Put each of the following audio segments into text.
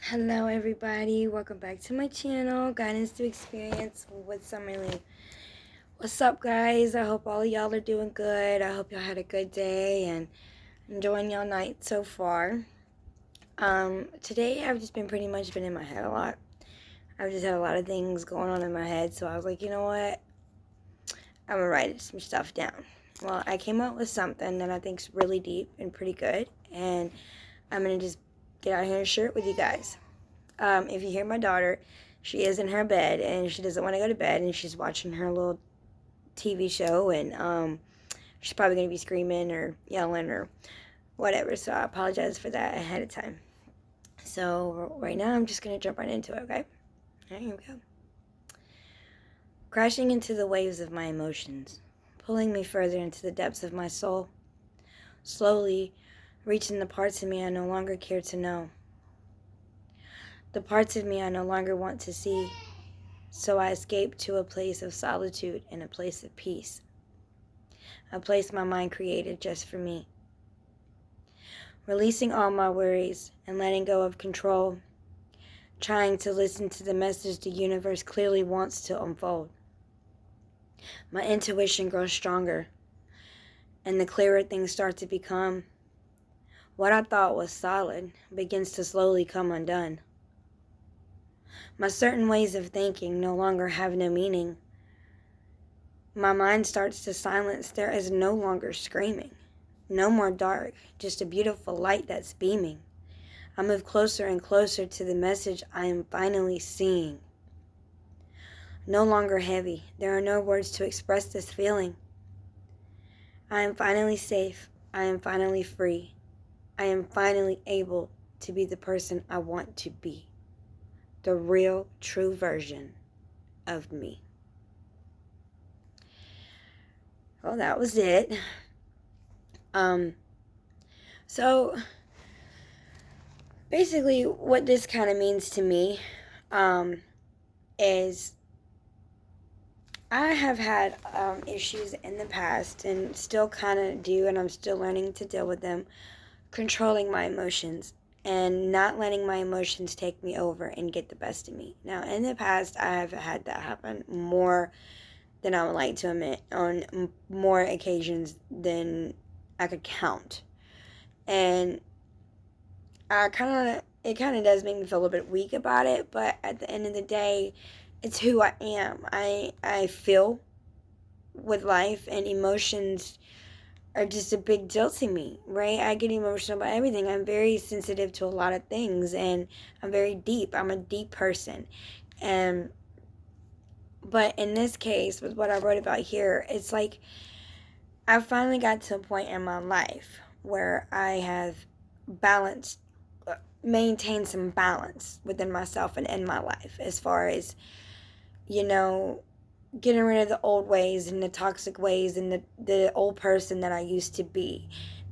Hello everybody, welcome back to my channel, Guidance to Experience with Summerly. What's up guys? I hope all of y'all are doing good. I hope y'all had a good day and enjoying y'all night so far. Today I've just been pretty much been in my head a lot. I've just had a lot of things going on in my head, so I was like, you know what? I'm gonna write some stuff down. Well, I came up with something that I think's really deep and pretty good, and I'm gonna just get out here and share it with you guys. If you hear my daughter, she is in her bed and she doesn't want to go to bed and she's watching her little TV show and she's probably going to be screaming or yelling or whatever. So I apologize for that ahead of time. So right now I'm just going to jump right into it, okay? Here we go. Crashing into the waves of my emotions, pulling me further into the depths of my soul, slowly reaching the parts of me I no longer care to know. The parts of me I no longer want to see, so I escape to a place of solitude and a place of peace, a place my mind created just for me. Releasing all my worries and letting go of control, trying to listen to the message the universe clearly wants to unfold. My intuition grows stronger, and the clearer things start to become, what I thought was solid begins to slowly come undone. My certain ways of thinking no longer have no meaning. My mind starts to silence. There is no longer screaming. No more dark, just a beautiful light that's beaming. I move closer and closer to the message I am finally seeing. No longer heavy. There are no words to express this feeling. I am finally safe. I am finally free. I am finally able to be the person I want to be. The real, true version of me. Well, that was it. So basically what this kind of means to me is I have had issues in the past and still kind of do, and I'm still learning to deal with them, controlling my emotions and not letting my emotions take me over and get the best of me. Now, in the past, I have had that happen more than I would like to admit, on more occasions than I could count. And it kind of does make me feel a little bit weak about it, but at the end of the day, it's who I am. I feel with life, and emotions are just a big deal to me, right? I get emotional about everything. I'm very sensitive to a lot of things, and I'm very deep. I'm a deep person. And but in this case, with what I wrote about here, it's like I finally got to a point in my life where I have balanced, maintained some balance within myself and in my life, as far as, getting rid of the old ways and the toxic ways and the old person that I used to be.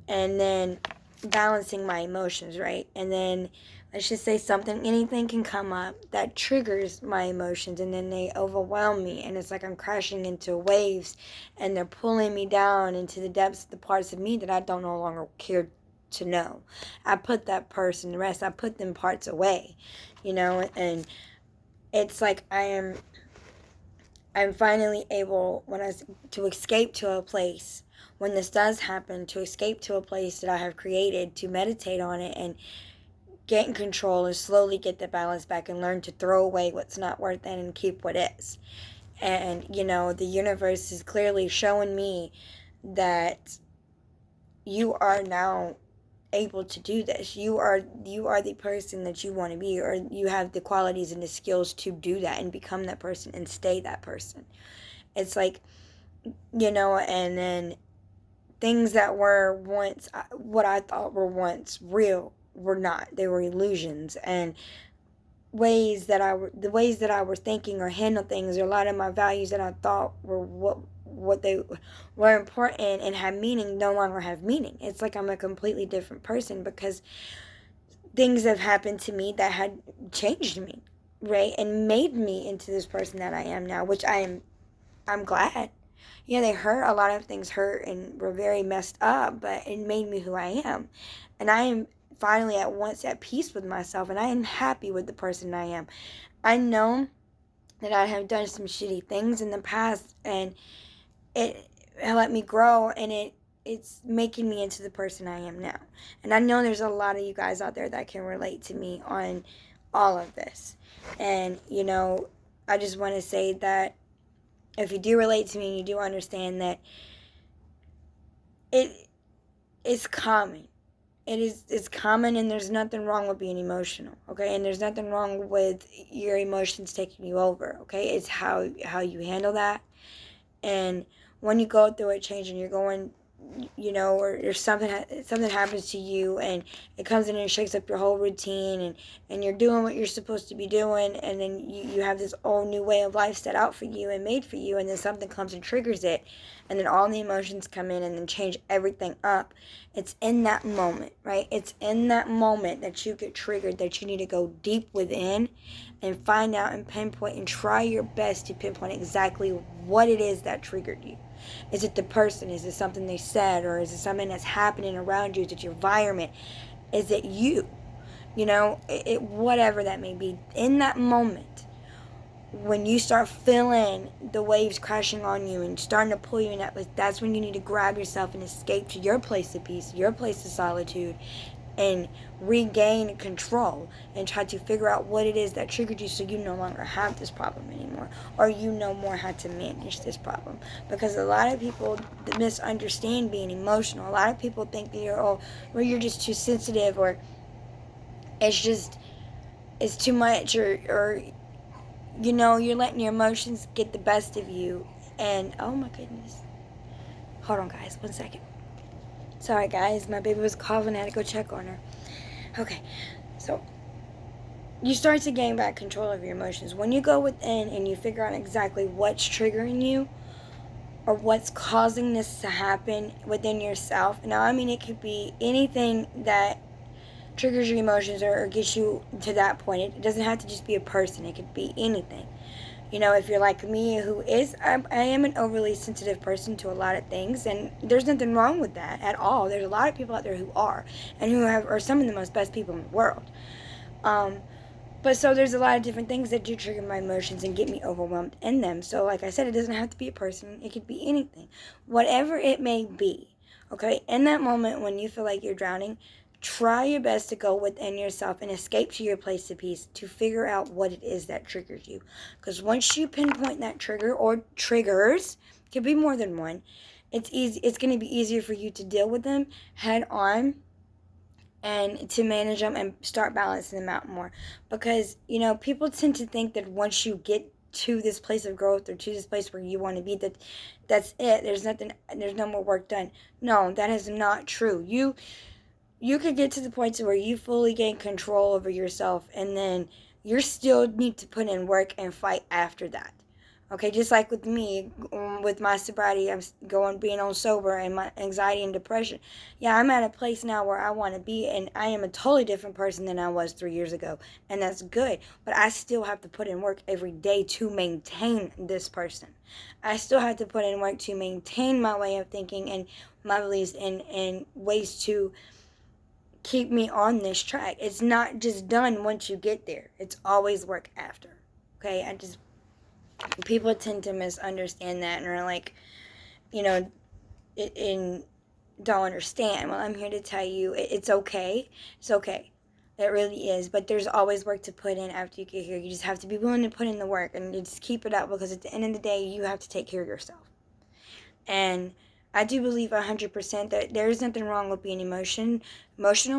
And then balancing my emotions, right? And then let's just say anything can come up that triggers my emotions, and then they overwhelm me, and it's like I'm crashing into waves and they're pulling me down into the depths of the parts of me that I don't no longer care to know. I put that person to rest. I put them parts away, and it's like I'm finally able, to escape to a place, when this does happen, to escape to a place that I have created, to meditate on it and get in control and slowly get the balance back and learn to throw away what's not worth it and keep what is. And, the universe is clearly showing me that you are now able to do this. You are the person that you want to be, or you have the qualities and the skills to do that and become that person and stay that person. It's like, and then things that were once, what I thought were once real, were not. They were illusions. And the ways that I were thinking or handle things, or a lot of my values that I thought were what they were important and had meaning, no longer have meaning. It's like I'm a completely different person because things have happened to me that had changed me, right, and made me into this person that I am now, which I'm glad. Yeah, they hurt. A lot of things hurt and were very messed up, but it made me who I am. And I am finally at once at peace with myself, and I am happy with the person I am. I know that I have done some shitty things in the past, and it let me grow, and it's making me into the person I am now. And I know there's a lot of you guys out there that can relate to me on all of this. And, you know, I just want to say that if you do relate to me, you do understand that it's common. It's common, and there's nothing wrong with being emotional, okay? And there's nothing wrong with your emotions taking you over, okay? It's how you handle that. And when you go through a change and you're going, you know, or something happens to you, and it comes in and shakes up your whole routine, and you're doing what you're supposed to be doing, and then you have this whole new way of life set out for you and made for you, and then something comes and triggers it, and then all the emotions come in and then change everything up. It's in that moment, right? It's in that moment that you get triggered, that you need to go deep within and find out and pinpoint and try your best to pinpoint exactly what it is that triggered you. Is it the person? Is it something they said? Or is it something that's happening around you? Is it your environment? Is it you? You know, whatever that may be. In that moment, when you start feeling the waves crashing on you and starting to pull you in that place, that's when you need to grab yourself and escape to your place of peace, your place of solitude, and regain control and try to figure out what it is that triggered you, so you no longer have this problem anymore, or you know more how to manage this problem. Because a lot of people misunderstand being emotional. A lot of people think that you're just too sensitive, or it's too much, or you know, you're letting your emotions get the best of you. And oh my goodness, hold on guys, 1 second. Sorry guys, my baby was coughing. I had to go check on her. Okay, so you start to gain back control of your emotions when you go within and you figure out exactly what's triggering you, or what's causing this to happen within yourself. Now, I mean, it could be anything that triggers your emotions, or gets you to that point. It doesn't have to just be a person. It could be anything. You know, if you're like me, I am an overly sensitive person to a lot of things, and there's nothing wrong with that at all. There's a lot of people out there who are, and who are some of the most best people in the world. But so there's a lot of different things that do trigger my emotions and get me overwhelmed in them. So like I said, it doesn't have to be a person. It could be anything. Whatever it may be, okay? In that moment when you feel like you're drowning, try your best to go within yourself and escape to your place of peace to figure out what it is that triggers you. Because once you pinpoint that trigger, or triggers, it could be more than one, it's going to be easier for you to deal with them head on and to manage them and start balancing them out more. Because, you know, people tend to think that once you get to this place of growth, or to this place where you want to be, that's it. There's no more work done. No, that is not true. You could get to the point where you fully gain control over yourself, and then you still need to put in work and fight after that. Okay, just like with me, with my sobriety, being on sober, and my anxiety and depression. Yeah, I'm at a place now where I want to be, and I am a totally different person than I was 3 years ago, and that's good. But I still have to put in work every day to maintain this person. I still have to put in work to maintain my way of thinking and my beliefs, and ways to keep me on this track. It's not just done once you get there. It's always work after. Okay, people tend to misunderstand that, and are like, you know, don't understand. Well, I'm here to tell you it's okay. It's okay. It really is. But there's always work to put in after you get here. You just have to be willing to put in the work, and you just keep it up, because at the end of the day, you have to take care of yourself. And I do believe 100% that there is nothing wrong with being emotional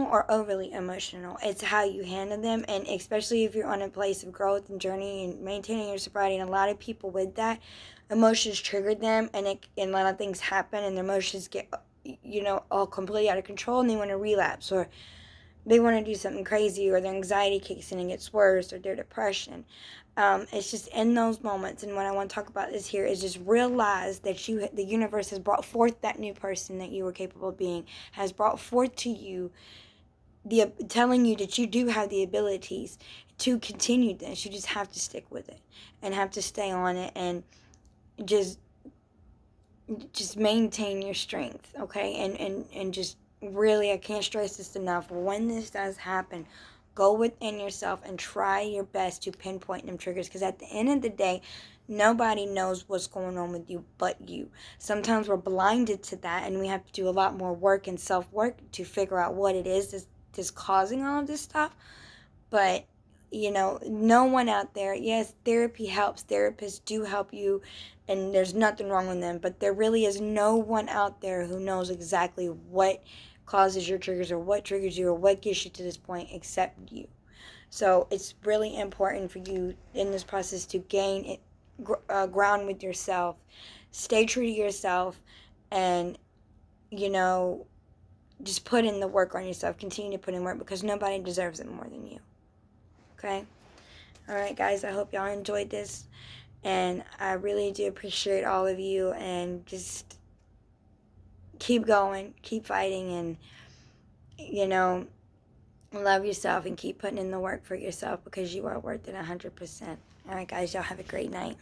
or overly emotional. It's how you handle them, and especially if you're on a place of growth and journey and maintaining your sobriety. And a lot of people with that, emotions trigger them, and a lot of things happen, and their emotions get, you know, all completely out of control, and they want to relapse, or they want to do something crazy, or their anxiety kicks in and gets worse, or their depression. It's just in those moments, and what I want to talk about is here is just realize that the universe has brought forth that new person that you were capable of being, has brought forth to you, telling you that you do have the abilities to continue this. You just have to stick with it, and have to stay on it, and just maintain your strength, okay, and just really, I can't stress this enough. When this does happen, go within yourself and try your best to pinpoint them triggers, because at the end of the day, nobody knows what's going on with you but you. Sometimes we're blinded to that, and we have to do a lot more work and self-work to figure out what it is that's causing all of this stuff. But no one out there, yes, therapy helps, therapists do help you, and there's nothing wrong with them, but there really is no one out there who knows exactly what causes your triggers or what triggers you or what gets you to this point except you. So it's really important for you in this process to gain it, ground with yourself, stay true to yourself, and just put in the work on yourself. Continue to put in work, because nobody deserves it more than you. Okay? Alright, guys, I hope y'all enjoyed this, and I really do appreciate all of you, and just keep going, keep fighting, and love yourself and keep putting in the work for yourself, because you are worth it 100%. Alright, guys, y'all have a great night.